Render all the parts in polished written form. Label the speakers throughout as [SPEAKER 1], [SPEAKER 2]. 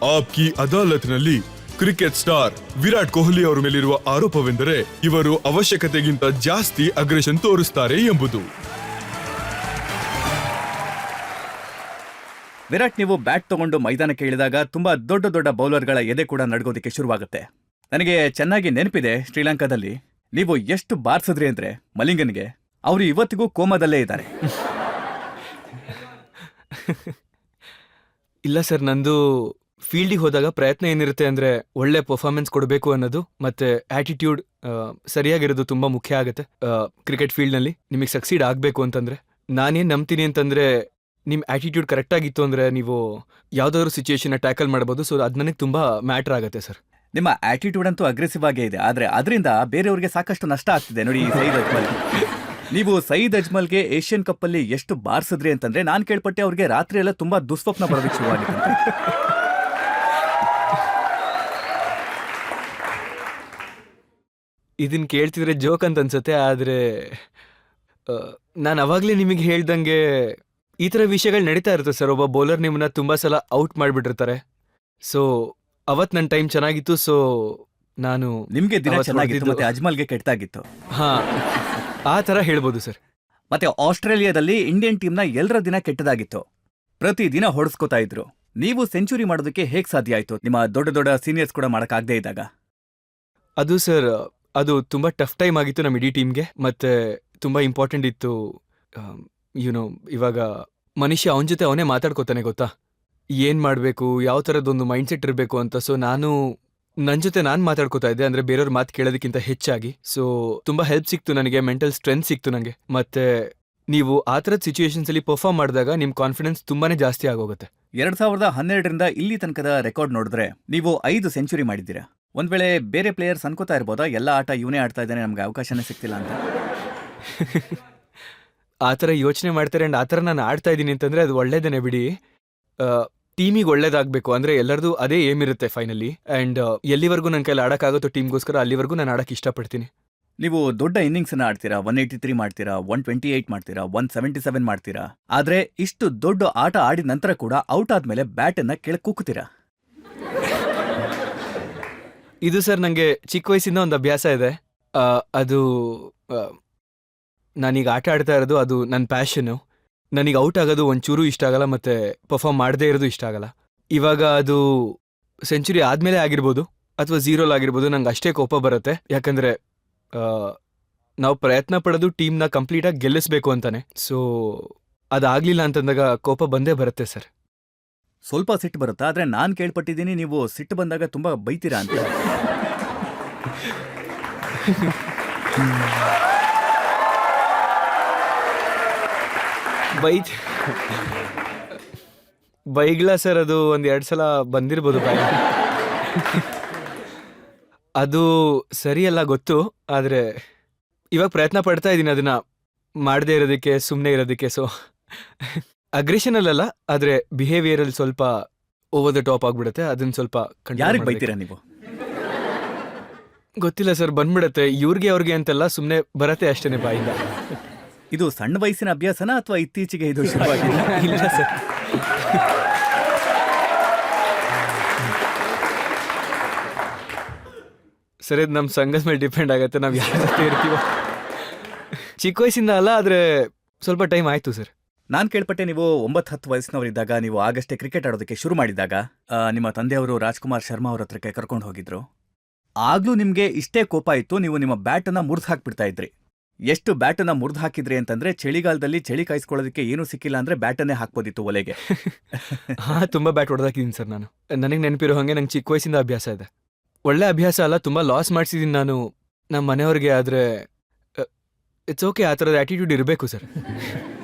[SPEAKER 1] Aapki ಅದಾಲತ್ನಲ್ಲಿ cricket star Virat Kohli ಅವರ ಮೇಲಿರುವ ಆರೋಪವೆಂದರೆ ಇವರು ಅವಶ್ಯಕತೆಗಿಂತ ಜಾಸ್ತಿ ಅಗ್ರೆಷನ್ ತೋರಿಸ್ತಾರೆ ಎಂಬುದು.
[SPEAKER 2] ವಿರಾಟ್, ನೀವು ಬ್ಯಾಟ್ ತಗೊಂಡು ಮೈದಾನಕ್ಕೆ ಇಳಿದಾಗ ತುಂಬಾ ದೊಡ್ಡ ದೊಡ್ಡ ಬೌಲರ್ಗಳ ಎದೆ ಕೂಡ ನಡ್ಗೋದಿಕ್ಕೆ ಶುರುವಾಗುತ್ತೆ. ನನಗೆ ಚೆನ್ನಾಗಿ ನೆನಪಿದೆ, ಶ್ರೀಲಂಕಾದಲ್ಲಿ ನೀವು ಎಷ್ಟು ಬಾರಿಸಿದ್ರಿ ಅಂದ್ರೆ ಮಲಿಂಗನ್ಗೆ ಅವರು ಇವತ್ತಿಗೂ ಕೋಮಾದಲ್ಲೇ ಇದ್ದಾರೆ.
[SPEAKER 3] ಇಲ್ಲ ಸರ್, ನಂದು ಫೀಲ್ಡಿಗೆ ಹೋದಾಗ ಪ್ರಯತ್ನ ಏನಿರುತ್ತೆ ಅಂದರೆ ಒಳ್ಳೆ ಪರ್ಫಾರ್ಮೆನ್ಸ್ ಕೊಡಬೇಕು ಅನ್ನೋದು ಮತ್ತು ಆ್ಯಟಿಟ್ಯೂಡ್ ಸರಿಯಾಗಿರೋದು ತುಂಬ ಮುಖ್ಯ ಆಗುತ್ತೆ. ಕ್ರಿಕೆಟ್ ಫೀಲ್ಡ್ನಲ್ಲಿ ನಿಮಗೆ ಸಕ್ಸೀಡ್ ಆಗಬೇಕು ಅಂತಂದರೆ ನಾನೇನು ನಂಬ್ತೀನಿ ಅಂತಂದರೆ ನಿಮ್ಮ ಆ್ಯಟಿಟ್ಯೂಡ್ ಕರೆಕ್ಟಾಗಿತ್ತು ಅಂದರೆ ನೀವು ಯಾವುದಾದ್ರೂ ಸಿಚುಯೇಷನ್ನ ಟ್ಯಾಕಲ್ ಮಾಡ್ಬೋದು. ಸೊ ಅದು ನನಗೆ ತುಂಬ ಮ್ಯಾಟ್ರ್ ಆಗುತ್ತೆ ಸರ್.
[SPEAKER 2] ನಿಮ್ಮ ಆಟಿಟ್ಯೂಡ್ ಅಂತೂ ಅಗ್ರೆಸಿವ್ ಆಗೇ ಇದೆ, ಆದರೆ ಅದರಿಂದ ಬೇರೆಯವ್ರಿಗೆ ಸಾಕಷ್ಟು ನಷ್ಟ ಆಗ್ತಿದೆ. ನೋಡಿ, ಸಯೀದ್ ಅಜ್ಮಲ್, ನೀವು ಸಯೀದ್ ಅಜ್ಮಲ್ಗೆ ಏಷ್ಯನ್ ಕಪ್ ಅಲ್ಲಿ ಎಷ್ಟು ಬಾರಿಸಿದ್ರಿ ಅಂತಂದ್ರೆ ನಾನು ಕೇಳ್ಪಟ್ಟೆ ಅವ್ರಿಗೆ ರಾತ್ರಿ ಎಲ್ಲ ತುಂಬಾ ದುಸ್ವಪ್ನ ಬರೋದಕ್ಕೆ ಶುರುವಾಗಿತ್ತು.
[SPEAKER 3] ಇದನ್ನ ಕೇಳ್ತಿದ್ರೆ ಜೋಕ್ ಅಂತ ಅನ್ಸುತ್ತೆ, ಆದರೆ ನಾನು ಅವಾಗಲೇ ನಿಮಗೆ ಹೇಳ್ದಂಗೆ ಈ ಥರ ವಿಷಯಗಳು ನಡೀತಾ ಇರುತ್ತೆ ಸರ್. ಒಬ್ಬ ಬೌಲರ್ ನಿಮ್ಮನ್ನ ತುಂಬ ಸಲ ಔಟ್ ಮಾಡಿಬಿಟ್ಟಿರ್ತಾರೆ. ಸೊ ಅವತ್ತು ನನ್ನ ಟೈಮ್ ಚೆನ್ನಾಗಿತ್ತು. ಸೊ ನಾನು
[SPEAKER 2] ನಿಮ್ಗೆ ದಿನ ಚೆನ್ನಾಗಿತ್ತು ಮತ್ತೆ ಅಜ್ಮಲ್ಗೆ ಕೆಟ್ಟಾಗಿತ್ತು.
[SPEAKER 3] ಹಾ, ಆ ಥರ ಹೇಳ್ಬೋದು ಸರ್.
[SPEAKER 2] ಮತ್ತೆ ಆಸ್ಟ್ರೇಲಿಯಾದಲ್ಲಿ ಇಂಡಿಯನ್ ಟೀಮ್ನ ಎಲ್ಲರ ದಿನ ಕೆಟ್ಟದಾಗಿತ್ತು. ಪ್ರತಿ ದಿನ ಹೊಡೆಸ್ಕೋತಾ ಇದ್ರು. ನೀವು ಸೆಂಚುರಿ ಮಾಡೋದಕ್ಕೆ ಹೇಗ್ ಸಾಧ್ಯ ಆಯ್ತು, ನಿಮ್ಮ ದೊಡ್ಡ ದೊಡ್ಡ ಸೀನಿಯರ್ಸ್ ಕೂಡ ಮಾಡಕ್ಕಾಗದೇ ಇದ್ದಾಗ?
[SPEAKER 3] ಅದು ಸರ್, ಅದು ತುಂಬ ಟಫ್ ಟೈಮ್ ಆಗಿತ್ತು ನಮ್ಮ ಇಡೀ ಟೀಮ್ಗೆ. ಮತ್ತು ತುಂಬ ಇಂಪಾರ್ಟೆಂಟ್ ಇತ್ತು. ಯುನೋ, ಇವಾಗ ಮನುಷ್ಯ ಅವನ ಜೊತೆ ಅವನೇ ಮಾತಾಡ್ಕೋತಾನೆ, ಗೊತ್ತಾ, ಏನು ಮಾಡಬೇಕು, ಯಾವ ಥರದ್ದೊಂದು ಮೈಂಡ್ಸೆಟ್ ಇರಬೇಕು ಅಂತ. ಸೊ ನಾನು ನನ್ನ ಜೊತೆ ನಾನು ಮಾತಾಡ್ಕೋತಾ ಇದ್ದೆ, ಅಂದರೆ ಬೇರೆಯವ್ರ ಮಾತು ಕೇಳೋದಕ್ಕಿಂತ ಹೆಚ್ಚಾಗಿ. ಸೊ ತುಂಬ ಹೆಲ್ಪ್ ಸಿಕ್ತು ನನಗೆ, ಮೆಂಟಲ್ ಸ್ಟ್ರೆಂತ್ ಸಿಕ್ತು ನನಗೆ. ಮತ್ತು ನೀವು ಆ ಥರದ ಸಿಚುವೇಶನ್ಸಲ್ಲಿ ಪರ್ಫಾರ್ಮ್ ಮಾಡಿದಾಗ ನಿಮ್ಮ ಕಾನ್ಫಿಡೆನ್ಸ್ ತುಂಬಾ ಜಾಸ್ತಿ ಆಗೋಗುತ್ತೆ.
[SPEAKER 2] 2012ರಿಂದ ಇಲ್ಲಿ ತನಕದ ರೆಕಾರ್ಡ್ ನೋಡಿದ್ರೆ ನೀವು 5 ಸೆಂಚುರಿ ಮಾಡಿದ್ದೀರಾ. ಒಂದ್ ವೇಳೆ ಬೇರೆ ಪ್ಲೇಯರ್ಸ್ ಅನ್ಕೋತಾ ಇರ್ಬೋದಾ, ಎಲ್ಲ ಆಟ ಇವನೇ ಆಡ್ತಾ ಇದ್ದಾನೆ, ನಮ್ಗೆ ಅವಕಾಶನೇ ಸಿಗ್ತಿಲ್ಲ ಅಂತ?
[SPEAKER 3] ಆ ಥರ ಯೋಚನೆ ಮಾಡ್ತಾರೆ. ಆ್ಯಂಡ್ ಆ ಥರ ನಾನು ಆಡ್ತಾ ಇದ್ದೀನಿ ಅಂತಂದರೆ ಅದು ಒಳ್ಳೇದೇನೆ ಬಿಡಿ. ಟೀಮಿಗೆ ಒಳ್ಳೇದಾಗಬೇಕು ಅಂದರೆ ಎಲ್ಲರದು ಅದೇ ಏಮ್ ಇರುತ್ತೆ ಫೈನಲಿ. ಆ್ಯಂಡ್ ಎಲ್ಲಿವರೆಗೂ ನನ್ನ ಕೈಲಿ ಆಡೋಕ್ಕಾಗುತ್ತೋ ಟೀಮ್ಗೋಸ್ಕರ ಅಲ್ಲಿವರೆಗೂ ನಾನು ಆಡೋಕ್ಕೆ ಇಷ್ಟಪಡ್ತೀನಿ.
[SPEAKER 2] ನೀವು ದೊಡ್ಡ ಇನ್ನಿಂಗ್ಸನ್ನು ಆಡ್ತೀರಾ, 183 ಮಾಡ್ತೀರಾ, 128 ಮಾಡ್ತೀರಾ, 177 ಮಾಡ್ತೀರಾ. ಆದರೆ ಇಷ್ಟು ದೊಡ್ಡ ಆಟ ಆಡಿದ ನಂತರ ಕೂಡ ಔಟ್ ಆದ್ಮೇಲೆ ಬ್ಯಾಟನ್ನು ಕೆಳಗೆ ಕುಕ್ಕುತ್ತೀರಾ.
[SPEAKER 3] ಇದು ಸರ್ ನನಗೆ ಚಿಕ್ಕ ವಯಸ್ಸಿಂದ ಒಂದು ಅಭ್ಯಾಸ ಇದೆ. ಅದು ನಾನೀಗ ಆಟ ಆಡ್ತಾ ಇರೋದು ಅದು ನನ್ನ ಪ್ಯಾಷನ್ನು. ನನಗೆ ಔಟ್ ಆಗೋದು ಒಂಚೂರು ಇಷ್ಟ ಆಗಲ್ಲ, ಮತ್ತು ಪರ್ಫಾರ್ಮ್ ಮಾಡದೇ ಇರೋದು ಇಷ್ಟ ಆಗಲ್ಲ. ಇವಾಗ ಅದು ಸೆಂಚುರಿ ಆದಮೇಲೆ ಆಗಿರ್ಬೋದು ಅಥವಾ ಝೀರೋಲ್ ಆಗಿರ್ಬೋದು, ನಂಗೆ ಅಷ್ಟೇ ಕೋಪ ಬರುತ್ತೆ. ಯಾಕಂದರೆ ನಾವು ಪ್ರಯತ್ನ ಪಡೋದು ಟೀಮ್ನ ಕಂಪ್ಲೀಟಾಗಿ ಗೆಲ್ಲಿಸ್ಬೇಕು ಅಂತಾನೆ. ಸೊ ಅದಾಗಲಿಲ್ಲ ಅಂತಂದಾಗ ಕೋಪ ಬಂದೇ ಬರುತ್ತೆ ಸರ್.
[SPEAKER 2] ಸ್ವಲ್ಪ ಸಿಟ್ಟು ಬರುತ್ತಾ? ಆದರೆ ನಾನು ಕೇಳ್ಪಟ್ಟಿದ್ದೀನಿ ನೀವು ಸಿಟ್ಟು ಬಂದಾಗ ತುಂಬ ಬೈತೀರಾ ಅಂತ. ಬೈಗ್ಲ ಸರ್, ಅದು 1-2 ಸಲ ಬಂದಿರ್ಬೋದು ಬಾಯಿ. ಅದು ಸರಿಯಲ್ಲ ಗೊತ್ತು, ಆದರೆ ಇವಾಗ ಪ್ರಯತ್ನ ಪಡ್ತಾ ಇದ್ದೀನಿ ಅದನ್ನ ಮಾಡದೇ ಇರೋದಕ್ಕೆ, ಸುಮ್ಮನೆ ಇರೋದಕ್ಕೆ. ಸೊ ಅಗ್ರೆಷನಲ್ಲ, ಆದರೆ ಬಿಹೇವಿಯರಲ್ಲಿ ಸ್ವಲ್ಪ ಓವರ್ ದ ಟಾಪ್ ಆಗ್ಬಿಡುತ್ತೆ. ಅದನ್ನ ಸ್ವಲ್ಪ ಯಾರಿಗೆ ಬೈತೀರಾ ನೀವು?
[SPEAKER 3] ಗೊತ್ತಿಲ್ಲ ಸರ್, ಬಂದ್ಬಿಡತ್ತೆ. ಇವ್ರಿಗೆ ಅವ್ರಿಗೆ ಅಂತೆಲ್ಲ ಸುಮ್ಮನೆ ಬರತ್ತೆ ಅಷ್ಟೇನೆ ಬಾಯಿಂದ.
[SPEAKER 2] ಇದು ಸಣ್ಣ ವಯಸ್ಸಿನ ಅಭ್ಯಾಸನ ಅಥವಾ ಇತ್ತೀಚೆಗೆ ಇದು ಶುರುವಾಗಿಲ್ಲ?
[SPEAKER 3] ಇಲ್ಲ ಸರ್, ಸರ್ ಇದು ನಮ್ಮ ಸಂಘದ ಮೇಲೆ ಡಿಪೆಂಡ್ ಆಗುತ್ತೆ, ನಾವು ಯಾರ ಜೊತೆ ಇರ್ತೀವೋ. ಚಿಕ್ಕ ವಯಸ್ಸಿಂದ ಅಲ್ಲ, ಆದರೆ ಸ್ವಲ್ಪ ಟೈಮ್ ಆಯಿತು ಸರ್.
[SPEAKER 2] ನಾನು ಕೇಳ್ಪಟ್ಟೆ ನೀವು 9-10 ವಯಸ್ಸಿನವರಿದ್ದಾಗ, ನೀವು ಆಗಷ್ಟೇ ಕ್ರಿಕೆಟ್ ಆಡೋದಕ್ಕೆ ಶುರು ಮಾಡಿದಾಗ ನಿಮ್ಮ ತಂದೆಯವರು ರಾಜ್ಕುಮಾರ್ ಶರ್ಮಾ ಅವ್ರ ಹತ್ರಕ್ಕೆ ಕರ್ಕೊಂಡು ಹೋಗಿದ್ರು. ಆಗ್ಲೂ ನಿಮಗೆ ಇಷ್ಟೇ ಕೋಪ ಇತ್ತು, ನೀವು ನಿಮ್ಮ ಬ್ಯಾಟನ್ನು ಮುರಿದು ಹಾಕ್ಬಿಡ್ತಾ ಇದ್ರಿ. ಎಷ್ಟು ಬ್ಯಾಟನ್ನು ಮುರಿದು ಹಾಕಿದ್ರಿ ಅಂತಂದ್ರೆ, ಚಳಿಗಾಲದಲ್ಲಿ ಚಳಿ ಕಾಯಿಸ್ಕೊಳ್ಳೋದಕ್ಕೆ ಏನೂ ಸಿಕ್ಕಿಲ್ಲ ಅಂದ್ರೆ ಬ್ಯಾಟನ್ನೇ ಹಾಕ್ಬೋದಿತ್ತು ಒಲೆಗೆ.
[SPEAKER 3] ಹಾಂ, ತುಂಬ ಬ್ಯಾಟ್ ಹೊಡೆದಾಕಿದ್ದೀನಿ ಸರ್ ನಾನು. ನನಗೆ ನೆನಪಿರೋ ಹಾಗೆ ನಂಗೆ ಚಿಕ್ಕ ವಯಸ್ಸಿಂದ ಅಭ್ಯಾಸ ಇದೆ. ಒಳ್ಳೆ ಅಭ್ಯಾಸ ಅಲ್ಲ, ತುಂಬ ಲಾಸ್ ಮಾಡಿಸಿದ್ದೀನಿ ನಾನು ನಮ್ಮ ಮನೆಯವ್ರಿಗೆ. ಆದರೆ ಇಟ್ಸ್ ಓಕೆ, ಆ ಥರದ ಆ್ಯಟಿಟ್ಯೂಡ್ ಇರಬೇಕು ಸರ್.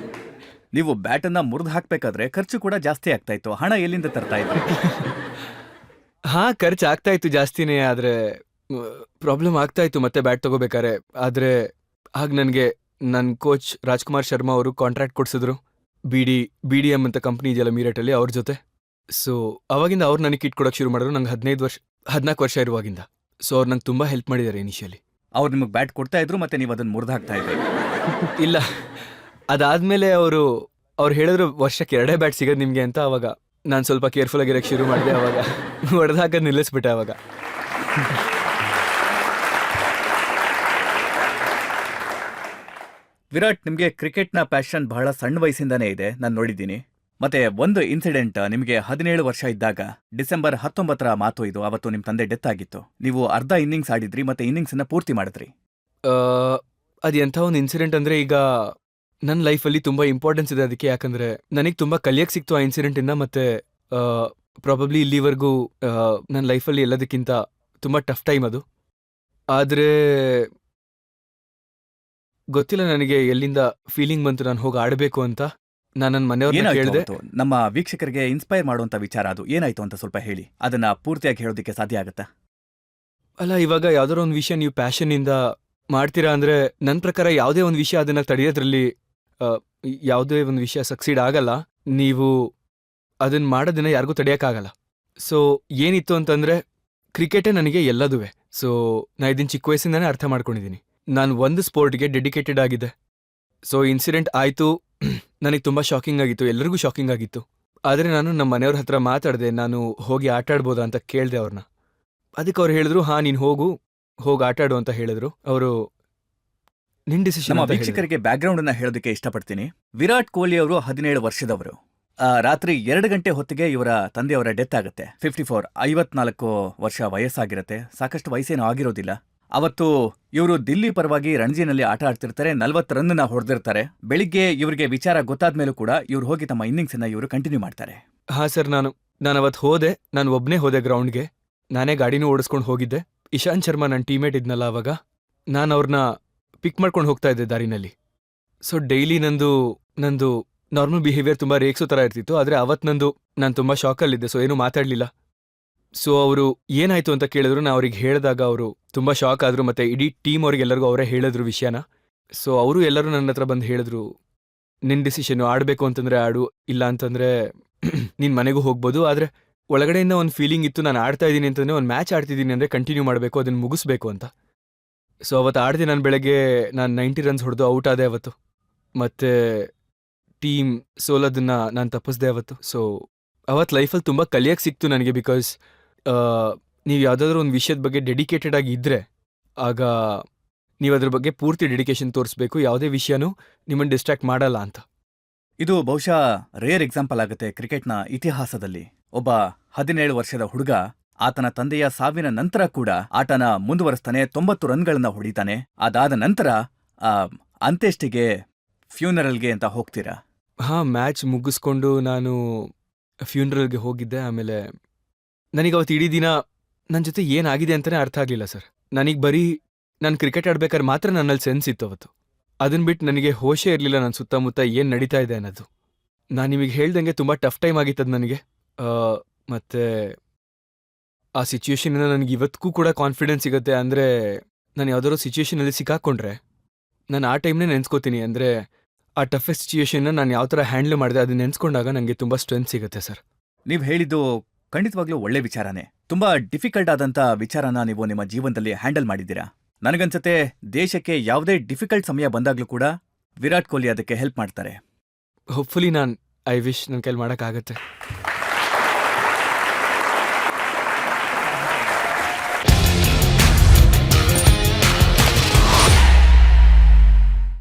[SPEAKER 2] ನೀವು ಬ್ಯಾಟನ್ನು ಮುರಿದು ಹಾಕ್ಬೇಕಾದ್ರೆ ಖರ್ಚು ಕೂಡ ಜಾಸ್ತಿ ಆಗ್ತಾ ಇತ್ತು. ಹಣ ಎಲ್ಲಿಂದ ತರ್ತಾ ಇದ್ರಿ?
[SPEAKER 3] ಹಾಂ, ಖರ್ಚು ಆಗ್ತಾ ಇತ್ತು ಜಾಸ್ತಿನೇ, ಆದರೆ ಪ್ರಾಬ್ಲಮ್ ಆಗ್ತಾ ಇತ್ತು ಮತ್ತೆ ಬ್ಯಾಟ್ ತಗೋಬೇಕಾರೆ. ಆದರೆ ಆಗ ನನಗೆ ನನ್ನ ಕೋಚ್ ರಾಜ್ಕುಮಾರ್ ಶರ್ಮಾ ಅವರು ಕಾಂಟ್ರಾಕ್ಟ್ ಕೊಡಿಸಿದ್ರು. BDM ಅಂತ ಕಂಪ್ನಿ ಇದೆಯಲ್ಲ ಮೀರಟಲ್ಲಿ, ಅವ್ರ ಜೊತೆ. ಸೊ ಅವಾಗಿಂದ ಅವ್ರು ನನಗೆ ಕಿಟ್ ಕೊಡೋಕೆ ಶುರು ಮಾಡಿದ್ರು, ನಂಗೆ 14 ವರ್ಷ ಇರುವಾಗಿಂದ. ಸೊ ಅವ್ರು ನಂಗೆ ತುಂಬ ಹೆಲ್ಪ್ ಮಾಡಿದ್ದಾರೆ ಇನಿಷಿಯಲಿ.
[SPEAKER 2] ಅವ್ರು ನಿಮಗೆ ಬ್ಯಾಟ್ ಕೊಡ್ತಾ ಇದ್ರು, ಮತ್ತೆ ನೀವು ಅದನ್ನು ಮುರಿದು ಹಾಕ್ತಾ ಇದ್ರಿ?
[SPEAKER 3] ಇಲ್ಲ, ಅದಾದಮೇಲೆ ಅವ್ರು ಹೇಳಿದ್ರು ವರ್ಷಕ್ಕೆ 2 ಬ್ಯಾಟ್ ಸಿಗೋದು ನಿಮಗೆ ಅಂತ. ಅವಾಗ ನಾನು ಸ್ವಲ್ಪ ಕೇರ್ಫುಲ್ ಆಗಿರೋಕ್ಕೆ ಶುರು ಮಾಡಿದೆ ಅವಾಗ. ಹೊಡೆದು ಹಾಕೋದು ನಿಲ್ಲಿಸ್ಬಿಟ್ಟೆ ಅವಾಗ.
[SPEAKER 2] ವಿರಾಟ್, ನಿಮಗೆ ಕ್ರಿಕೆಟ್ನ ಪ್ಯಾಷನ್ ಬಹಳ ಸಣ್ಣ ವಯಸ್ಸಿಂದಾನೇ ಇದೆ, ನಾನು ನೋಡಿದ್ದೀನಿ. ಮತ್ತೆ ಒಂದು ಇನ್ಸಿಡೆಂಟ್, ನಿಮಗೆ 17 ವರ್ಷ ಇದ್ದಾಗ ಡಿಸೆಂಬರ್ 19ರ ಮಾತು ಇದು. ಅವತ್ತು ನಿಮ್ಮ ತಂದೆ ಡೆತ್ ಆಗಿತ್ತು. ನೀವು ಅರ್ಧ ಇನ್ನಿಂಗ್ಸ್ ಆಡಿದ್ರಿ ಮತ್ತೆ ಇನ್ನಿಂಗ್ಸನ್ನ ಪೂರ್ತಿ ಮಾಡಿದ್ರಿ.
[SPEAKER 3] ಅದು ಎಂಥ ಒಂದು ಇನ್ಸಿಡೆಂಟ್ ಅಂದರೆ, ಈಗ ನನ್ನ ಲೈಫಲ್ಲಿ ತುಂಬ ಇಂಪಾರ್ಟೆನ್ಸ್ ಇದೆ ಅದಕ್ಕೆ. ಯಾಕಂದರೆ ನನಗೆ ತುಂಬ ಕಲಿಯಕ್ಕೆ ಸಿಕ್ತು ಆ ಇನ್ಸಿಡೆಂಟಿಂದ. ಮತ್ತು ಪ್ರಾಬಬ್ಲಿ ಇಲ್ಲಿವರೆಗೂ ನನ್ನ ಲೈಫಲ್ಲಿ ಎಲ್ಲದಕ್ಕಿಂತ ತುಂಬ ಟಫ್ ಟೈಮ್ ಅದು. ಆದರೆ ಗೊತ್ತಿಲ್ಲ ನನಗೆ ಎಲ್ಲಿಂದ ಫೀಲಿಂಗ್ ಬಂತು ನಾನು ಹೋಗಿ ಆಡಬೇಕು ಅಂತ. ನಾನು ನನ್ನ ಮನೆಯವ್ರನ್ನ
[SPEAKER 2] ಏನಾಯ್ತು
[SPEAKER 3] ಕೇಳಿದೆ.
[SPEAKER 2] ಅವತ್ತು? ನಮ್ಮ ವೀಕ್ಷಕರಿಗೆ ಇನ್ಸ್ಪೈರ್ ಮಾಡುವಂತ ವಿಚಾರ ಅದು. ಏನಾಯ್ತು ಅಂತ ಸ್ವಲ್ಪ ಹೇಳಿ, ಅದನ್ನ ಪೂರ್ತಿಯಾಗಿ ಹೇಳೋದಕ್ಕೆ ಸಾಧ್ಯ ಆಗುತ್ತಾ?
[SPEAKER 3] ಅಲ್ಲ, ಇವಾಗ ಯಾವ್ದಾರ ಒಂದು ವಿಷಯ ನೀವು ಪ್ಯಾಷನ್ನಿಂದ ಮಾಡ್ತೀರಾ ಅಂದರೆ, ನನ್ನ ಪ್ರಕಾರ ಯಾವುದೇ ಒಂದು ವಿಷಯ ಅದನ್ನು ತಡೆಯೋದ್ರಲ್ಲಿ ಯಾವುದೇ ಒಂದು ವಿಷಯ ಸಕ್ಸೀಡ್ ಆಗಲ್ಲ. ನೀವು ಅದನ್ನು ಮಾಡೋದನ್ನ ಯಾರಿಗೂ ತಡೆಯೋಕ್ಕಾಗಲ್ಲ. ಸೊ ಏನಿತ್ತು ಅಂತಂದರೆ, ಕ್ರಿಕೆಟೇ ನನಗೆ ಎಲ್ಲದುವೆ. ಸೊ ನಾ ಇದನ್ನು ಚಿಕ್ಕ ವಯಸ್ಸಿಂದನೇ ಅರ್ಥ ಮಾಡ್ಕೊಂಡಿದ್ದೀನಿ. ನಾನು ಒಂದು ಸ್ಪೋರ್ಟ್ಗೆ ಡೆಡಿಕೇಟೆಡ್ ಆಗಿದೆ. ಸೊ ಇನ್ಸಿಡೆಂಟ್ ಆಯಿತು, ನನಗೆ ತುಂಬ ಶಾಕಿಂಗ್ ಆಗಿತ್ತು, ಎಲ್ಲರಿಗೂ ಶಾಕಿಂಗ್ ಆಗಿತ್ತು. ಆದರೆ ನಾನು ನಮ್ಮ ಮನೆಯವ್ರ ಹತ್ರ ಮಾತಾಡಿದೆ, ನಾನು ಹೋಗಿ ಆಟ ಆಡ್ಬೋದಾ ಅಂತ ಕೇಳಿದೆ ಅವ್ರನ್ನ. ಅದಕ್ಕೆ ಅವ್ರು ಹೇಳಿದ್ರು, ಹಾಂ ನೀನು ಹೋಗಿ ಆಟ ಆಡು ಅಂತ ಹೇಳಿದ್ರು. ಅವರು ನಿನ್ನ ಡಿಸಿಷನ್.
[SPEAKER 2] ನಮ್ಮ ವೀಕ್ಷಕರಿಗೆ ಬ್ಯಾಕ್ಗ್ರೌಂಡ್ ಅನ್ನ ಹೇಳೋದಕ್ಕೆ ಇಷ್ಟಪಡ್ತೀನಿ. ವಿರಾಟ್ ಕೊಹ್ಲಿ ಅವರು 17 ವರ್ಷದವರು. ರಾತ್ರಿ 2 ಗಂಟೆ ಹೊತ್ತಿಗೆ ಇವರ ತಂದೆಯವರ ಡೆತ್ ಆಗುತ್ತೆ. 54, 54 ವರ್ಷ ವಯಸ್ಸಾಗಿರುತ್ತೆ. ಸಾಕಷ್ಟು ವಯಸ್ಸೇನೂ ಆಗಿರೋದಿಲ್ಲ. ಅವತ್ತು ಇವರು ದಿಲ್ಲಿ ಪರವಾಗಿ ರಣಜಿನಲ್ಲಿ ಆಟ ಆಡ್ತಿರ್ತಾರೆ. 40 ರನ್ನ ಹೊಡೆದಿರ್ತಾರೆ. ಬೆಳಿಗ್ಗೆ ಇವರಿಗೆ ವಿಚಾರ ಗೊತ್ತಾದ ಮೇಲೂ ಕೂಡ ಇವ್ರು ಹೋಗಿ ತಮ್ಮ ಇನ್ನಿಂಗ್ಸ್ ಅನ್ನ ಇವರು ಕಂಟಿನ್ಯೂ ಮಾಡ್ತಾರೆ.
[SPEAKER 3] ಹಾಂ ಸರ್, ನಾನು ಅವತ್ತು ಹೋದೆ. ನಾನು ಒಬ್ಬನೇ ಹೋದೆ ಗ್ರೌಂಡ್ಗೆ. ನಾನೇ ಗಾಡಿನೂ ಓಡಿಸ್ಕೊಂಡು ಹೋಗಿದ್ದೆ. ಇಶಾಂತ್ ಶರ್ಮಾ ನನ್ನ ಟೀಮೇಟ್ ಇದ್ನಲ್ಲ ಅವಾಗ, ನಾನು ಅವ್ರನ್ನ ಪಿಕ್ ಮಾಡ್ಕೊಂಡು ಹೋಗ್ತಾ ಇದ್ದೆ ದಾರಿನಲ್ಲಿ. ಸೊ ಡೈಲಿ ನಂದು ನಾರ್ಮಲ್ ಬಿಹೇವಿಯರ್ ತುಂಬ ರೇಕ್ಸೋ ಥರ ಇರ್ತಿತ್ತು. ಆದರೆ ಅವತ್ತು ನಾನು ತುಂಬ ಶಾಕಲ್ಲಿದ್ದೆ. ಸೊ ಏನೂ ಮಾತಾಡಲಿಲ್ಲ. ಸೊ ಅವರು ಏನಾಯಿತು ಅಂತ ಕೇಳಿದ್ರು. ನಾನು ಅವ್ರಿಗೆ ಹೇಳಿದಾಗ ಅವರು ತುಂಬ ಶಾಕ್ ಆದರು. ಮತ್ತು ಇಡೀ ಟೀಮ್ ಅವ್ರಿಗೆಲ್ಲರಿಗೂ ಅವರೇ ಹೇಳಿದ್ರು ವಿಷಯನ. ಸೊ ಅವರು ಎಲ್ಲರೂ ನನ್ನ ಹತ್ರ ಬಂದು ಹೇಳಿದ್ರು, ನಿನ್ನ ಡಿಸಿಷನ್ನು, ಆಡಬೇಕು ಅಂತಂದರೆ ಆಡು, ಇಲ್ಲ ಅಂತಂದರೆ ನಿನ್ನ ಮನೆಗೂ ಹೋಗ್ಬೋದು. ಆದರೆ ಒಳಗಡೆಯಿಂದ ಒಂದು ಫೀಲಿಂಗ್ ಇತ್ತು, ನಾನು ಆಡ್ತಾ ಇದ್ದೀನಿ ಅಂತಂದರೆ, ಒಂದು ಮ್ಯಾಚ್ ಆಡ್ತಿದ್ದೀನಿ ಅಂದರೆ ಕಂಟಿನ್ಯೂ ಮಾಡಬೇಕು, ಅದನ್ನು ಮುಗಿಸ್ಬೇಕು ಅಂತ. ಸೊ ಅವತ್ತು ಆಡಿದೆ. ನಾನು ಬೆಳಗ್ಗೆ 90 ರನ್ಸ್ ಹೊಡೆದು ಔಟ್ ಆದೆ ಅವತ್ತು. ಮತ್ತು ಟೀಮ್ ಸೋಲೋದನ್ನು ನಾನು ತಪ್ಪಿಸ್ದೆ ಅವತ್ತು. ಸೊ ಅವತ್ತು ಲೈಫಲ್ಲಿ ತುಂಬ ಕಲಿಯಕ್ಕೆ ಸಿಕ್ತು ನನಗೆ. ಬಿಕಾಸ್ ನೀವು ಯಾವುದಾದ್ರೂ ಒಂದು ವಿಷಯದ ಬಗ್ಗೆ ಡೆಡಿಕೇಟೆಡ್ ಆಗಿ ಇದ್ದರೆ, ಆಗ ನೀವು ಅದ್ರ ಬಗ್ಗೆ ಪೂರ್ತಿ ಡೆಡಿಕೇಶನ್ ತೋರಿಸ್ಬೇಕು. ಯಾವುದೇ ವಿಷಯನೂ ನಿಮ್ಮನ್ನು ಡಿಸ್ಟ್ರಾಕ್ಟ್ ಮಾಡಲ್ಲ ಅಂತ.
[SPEAKER 2] ಇದು ಬಹುಶಃ ರೇರ್ ಎಕ್ಸಾಂಪಲ್ ಆಗುತ್ತೆ ಕ್ರಿಕೆಟ್ನ ಇತಿಹಾಸದಲ್ಲಿ. ಒಬ್ಬ 17 ವರ್ಷದ ಹುಡುಗ ಆತನ ತಂದೆಯ ಸಾವಿನ ನಂತರ ಕೂಡ ಆಟನ ಮುಂದುವರಿಸ್ತಾನೆ. 90 ರನ್ಗಳನ್ನ ಹೊಡಿತಾನೆ. ಅದಾದ ನಂತರ ಅಂತ್ಯೇಷ್ಟಿಗೆ, ಫ್ಯೂನರಲ್ಗೆ ಅಂತ ಹೋಗ್ತೀರಾ?
[SPEAKER 3] ಹಾಂ, ಮ್ಯಾಚ್ ಮುಗಿಸ್ಕೊಂಡು ನಾನು ಫ್ಯೂನರಲ್ಗೆ ಹೋಗಿದ್ದೆ. ಆಮೇಲೆ ನನಗೆ ಅವತ್ತು ಇಡೀ ದಿನ ನನ್ನ ಜೊತೆ ಏನಾಗಿದೆ ಅಂತಲೇ ಅರ್ಥ ಆಗಲಿಲ್ಲ ಸರ್. ನನಗೆ ಬರೀ ನಾನು ಕ್ರಿಕೆಟ್ ಆಡ್ಬೇಕಾದ್ರೆ ಮಾತ್ರ ನನ್ನಲ್ಲಿ ಸೆನ್ಸ್ ಇತ್ತು ಅವತ್ತು. ಅದನ್ನು ಬಿಟ್ಟು ನನಗೆ ಹೋಶೇ ಇರಲಿಲ್ಲ ನನ್ನ ಸುತ್ತಮುತ್ತ ಏನು ನಡೀತಾ ಇದೆ ಅನ್ನೋದು. ನಾನು ನಿಮಗೆ ಹೇಳ್ದಂಗೆ ತುಂಬ ಟಫ್ ಟೈಮ್ ಆಗಿತ್ತದು ನನಗೆ. ಮತ್ತು ಆ ಸಿಚುವೇಶನಿಂದ ನನಗೆ ಇವತ್ತಿಗೂ ಕೂಡ ಕಾನ್ಫಿಡೆನ್ಸ್ ಸಿಗುತ್ತೆ. ಅಂದರೆ ನಾನು ಯಾವುದಾದ್ರು ಸಿಚುವೇಷನಲ್ಲಿ ಸಿಕ್ಕಾಕ್ಕೊಂಡ್ರೆ ನಾನು ಆ ಟೈಮ್ನೇ ನೆನೆಸ್ಕೋತೀನಿ. ಅಂದರೆ ಆ ಟಫೆಸ್ಟ್ ಸಿಚುವೇಷನ್ನ ನಾನು ಯಾವ ಥರ ಹ್ಯಾಂಡಲ್ ಮಾಡಿದೆ ಅದನ್ನ ನೆನೆಸ್ಕೊಂಡಾಗ ನನಗೆ ತುಂಬ ಸ್ಟ್ರೆಂತ್ ಸಿಗುತ್ತೆ ಸರ್.
[SPEAKER 2] ನೀವು ಹೇಳಿದ್ದು ಖಂಡಿತವಾಗ್ಲೂ ಒಳ್ಳೆ ವಿಚಾರನೇ. ತುಂಬಾ ಡಿಫಿಕಲ್ಟ್ ಆದಂಥ ವಿಚಾರನ ನೀವು ನಿಮ್ಮ ಜೀವನದಲ್ಲಿ ಹ್ಯಾಂಡಲ್ ಮಾಡಿದ್ದೀರಾ. ನನಗನ್ಸುತ್ತೆ ದೇಶಕ್ಕೆ ಯಾವುದೇ ಡಿಫಿಕಲ್ಟ್ ಸಮಯ ಬಂದಾಗ್ಲೂ ಕೂಡ ವಿರಾಟ್ ಕೊಹ್ಲಿ ಅದಕ್ಕೆ ಹೆಲ್ಪ್ ಮಾಡ್ತಾರೆ.
[SPEAKER 3] ಹೋಪ್ಫುಲಿ ಐ ವಿಶ್ ನನ್ನ ಕೈಲಿ ಮಾಡೋಕ್ಕಾಗತ್ತೆ.